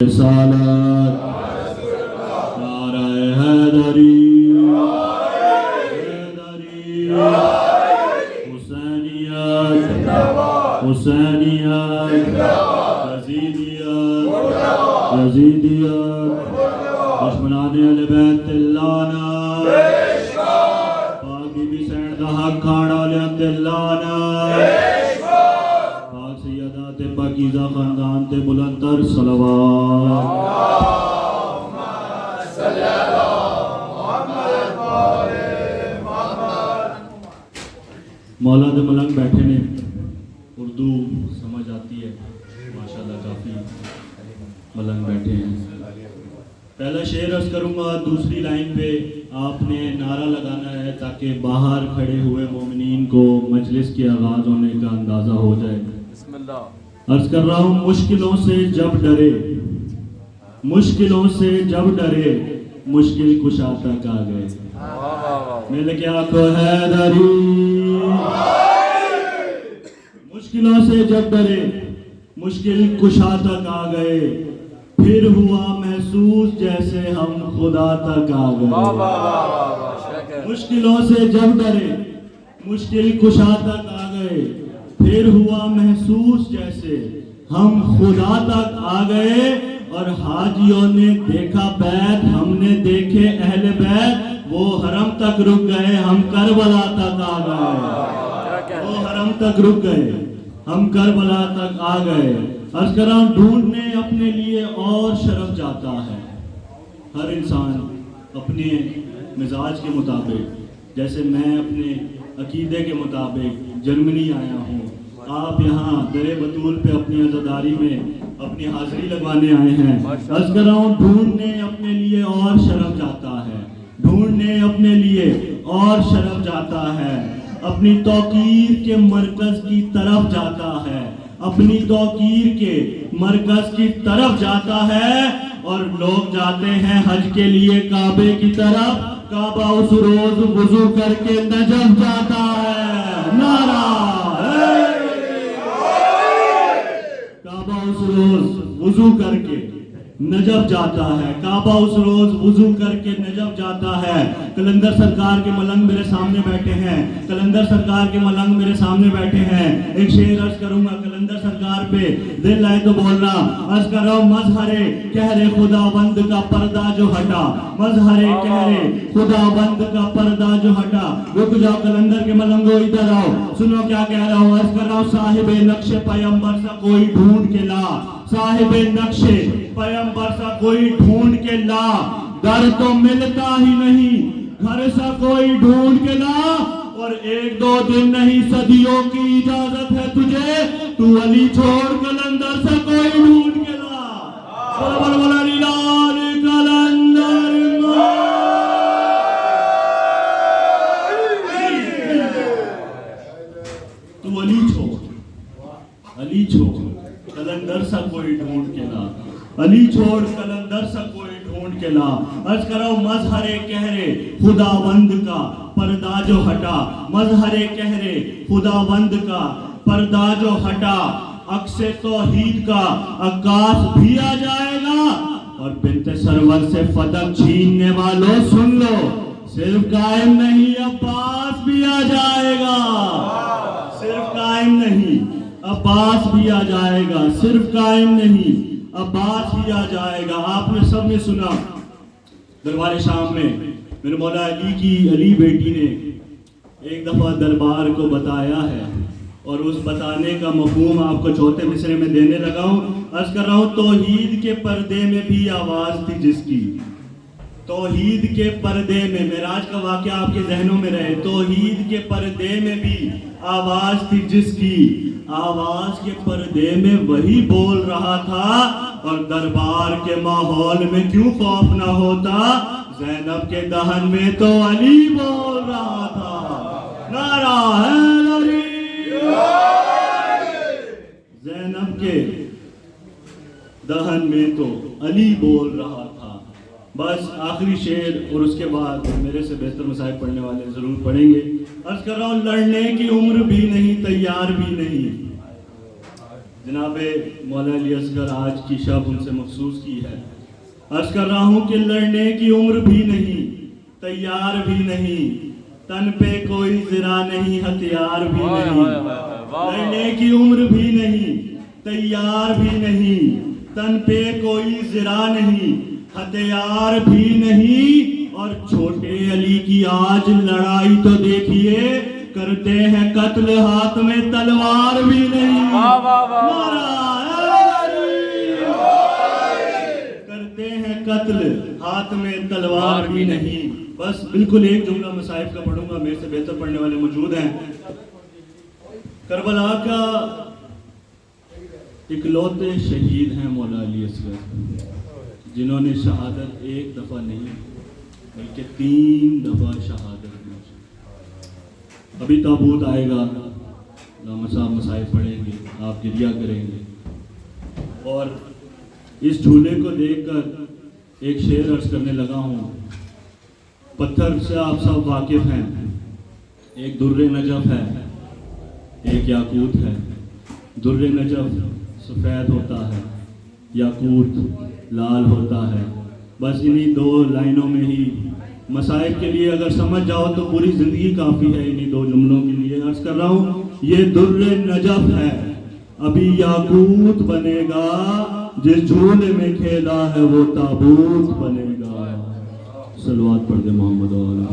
رسالت نعرہ حیدری حسینیت حسینیت یزیدیت دشمنان اہل بیت لعنہ پاک بی بی سینڈ دا حق کھانا لیند لعنہ پاک سیدات پاکیزہ خاندان تے بلند تر صلوات مولا دے ملنگ بیٹھے نے اردو سمجھ آتی ہے ماشاءاللہ کافی ملنگ بیٹھے ہیں. پہلا شعر عرض کروں گا, دوسری لائن پہ آپ نے نعرہ لگانا ہے تاکہ باہر کھڑے ہوئے مومنین کو مجلس کے آغاز ہونے کا اندازہ ہو جائے. بسم اللہ. عرض کر رہا ہوں, مشکلوں سے جب ڈرے مشکلوں سے جب ڈرے مشکل کشا تک آ گئے. مل کے آنکھو حیدری. مشکلوں سے جب ڈرے مشکل کشا تک آ گئے, پھر ہوا محسوس جیسے ہم خدا تک آ گئے. مشکلوں سے جب ڈرے مشکل کشا تک آ گئے, پھر ہوا محسوس جیسے ہم خدا تک آ گئے. اور حاجیوں نے دیکھا بیت, ہم نے دیکھے اہل بیت, وہ حرم تک رک گئے, ہم کربلا تک آ گئے. وہ حرم تک رک گئے, ہم کربلا تک آ گئے. عرض کر رہا ہوں, ڈھونڈنے اپنے لیے اور شرف جاتا ہے. ہر انسان اپنے مزاج کے مطابق, جیسے میں اپنے عقیدے کے مطابق جرمنی آیا ہوں, آپ یہاں در بطول پہ اپنی عزاداری میں اپنی حاضری لگوانے آئے ہیں. عرض کر رہا ہوں, ڈھونڈنے اپنے لیے اور شرف جاتا ہے, ڈھونڈنے اپنے لیے اور شرف جاتا ہے. اپنی توقیر کے مرکز کی طرف جاتا ہے, اپنی توقیر کے مرکز کی طرف جاتا ہے. اور لوگ جاتے ہیں حج کے لیے کعبے کی طرف, کعبہ اس روز وضو کر کے نجف جاتا ہے. نعرہ کعبہ اس روز وضو کر کے نجف جاتا ہے, کعبہ اس روز وضو کر کے نجف جاتا ہے. کلندر سرکار کے ملنگ میرے سامنے بیٹھے ہیں, کلندر سرکار کے ملنگ میرے سامنے بیٹھے ہیں. ایک شعر عرض کروں گا کلندر سرکار پہ, دل آئے تو بولنا. عرض کر رہا ہوں, مظہر کہر خداوند کا پردہ جو ہٹا, مظہر کہر خداوند کا پردہ جو ہٹا. رک جاؤ کلندر کے ملنگو, ادھر آؤ, سنو کیا کہہ رہا ہوں. عرض کر رہا ہوں, صاحب نقش پیمبر سا کوئی ڈھونڈ کے لا, صاحب نقش پیمبر سا کوئی ڈھونڈ کے لا. در تو ملتا ہی نہیں, گھر سا کوئی ڈھونڈ کے لا. اور ایک دو دن نہیں صدیوں کی اجازت ہے تجھے, تو علی چھوڑ کلندر سا کوئی ڈھونڈ کے لا. بول بول علی لال کلندر. تو علی چھوڑ, علی چھوڑ کلندر سا کوئی ڈھونڈ کے لا, علی چھوڑ کلندر سا کوئی ڈھونڈ کے لا. عرض کرو, مظہر کہر خداوند کا پردہ جو ہٹا, مظہر کہر خداوند کا پردہ جو ہٹا. عکس توحید کا عکاس بھی آ جائے گا, اور بنت سرور سے فتح چھیننے والوں سن لو, صرف قائم نہیں عباس بھی آ جائے گا. صرف قائم نہیں عباس بھی آ جائے گا, صرف قائم نہیں عباس بھی آ جائے گا. آپ نے سب نے سنا دربار شام میں میرے مولا علی کی علی بیٹی نے ایک دفعہ دربار کو بتایا ہے, اور اس بتانے کا مفہوم آپ کو چوتھے مصرے میں دینے لگا ہوں. عرض کر رہا ہوں, توحید کے پردے میں بھی آواز تھی جس کی, توحید کے پردے میں, معراج کا واقعہ آپ کے ذہنوں میں رہے, توحید کے پردے میں بھی آواز تھی جس کی, آواز کے پردے میں وہی بول رہا تھا. اور دربار کے ماحول میں کیوں خوف نہ ہوتا, زینب کے دہن میں تو علی بول رہا تھا. نعرہ حیدری. زینب کے دہن میں تو علی بول رہا تھا. بس آخری شعر, اور اس کے بعد میرے سے بہتر مصائب پڑھنے والے ضرور پڑھیں گے. عرض کر رہا ہوں, لڑنے کی عمر بھی نہیں, تیار بھی نہیں, جناب مولا علی اصغر آج کی شب ان سے مخصوص کی ہے. عرض کر رہا ہوں کہ لڑنے کی عمر بھی نہیں، تیار بھی نہیں، تن پہ کوئی زرا نہیں، ہتھیار بھی نہیں. لڑنے کی عمر بھی نہیں، تیار بھی نہیں، تن پہ کوئی زرا نہیں، ہتھیار بھی نہیں. اور چھوٹے علی کی آج لڑائی تو دیکھیے، کرتے ہیں قتل ہاتھ میں تلوار بھی نہیں. کرتے ہیں قتل ہاتھ میں تلوار بھی نہیں. بس بالکل ایک جملہ مصائب کا پڑھوں گا، میرے سے بہتر پڑھنے والے موجود ہیں. کربلا کا اکلوتے شہید ہیں مولا علی اصغر، جنہوں نے شہادت ایک دفعہ نہیں بلکہ 3 دفعہ شہادت دی. ابھی تابوت آئے گا، علامہ صاحب مصائب پڑھیں گے، آپ گریہ کریں گے. اور اس جھولے کو دیکھ کر ایک شعر عرض کرنے لگا ہوں. پتھر سے آپ سب واقف ہیں، ایک در نجف ہے، ایک یاقوت ہے. در نجف سفید ہوتا ہے، یاقوت لال ہوتا ہے. بس انہی 2 لائنوں میں ہی مصائب کے لیے اگر سمجھ جاؤ تو پوری زندگی کافی ہے. انہی 2 جملوں کے لیے عرض کر رہا ہوں، یہ در نجف ہے، ابھی یاقوت بنے گا. جس جھولے میں کھیلا ہے وہ تابوت بنے گا. صلوات پڑھ دے محمد و آلہ.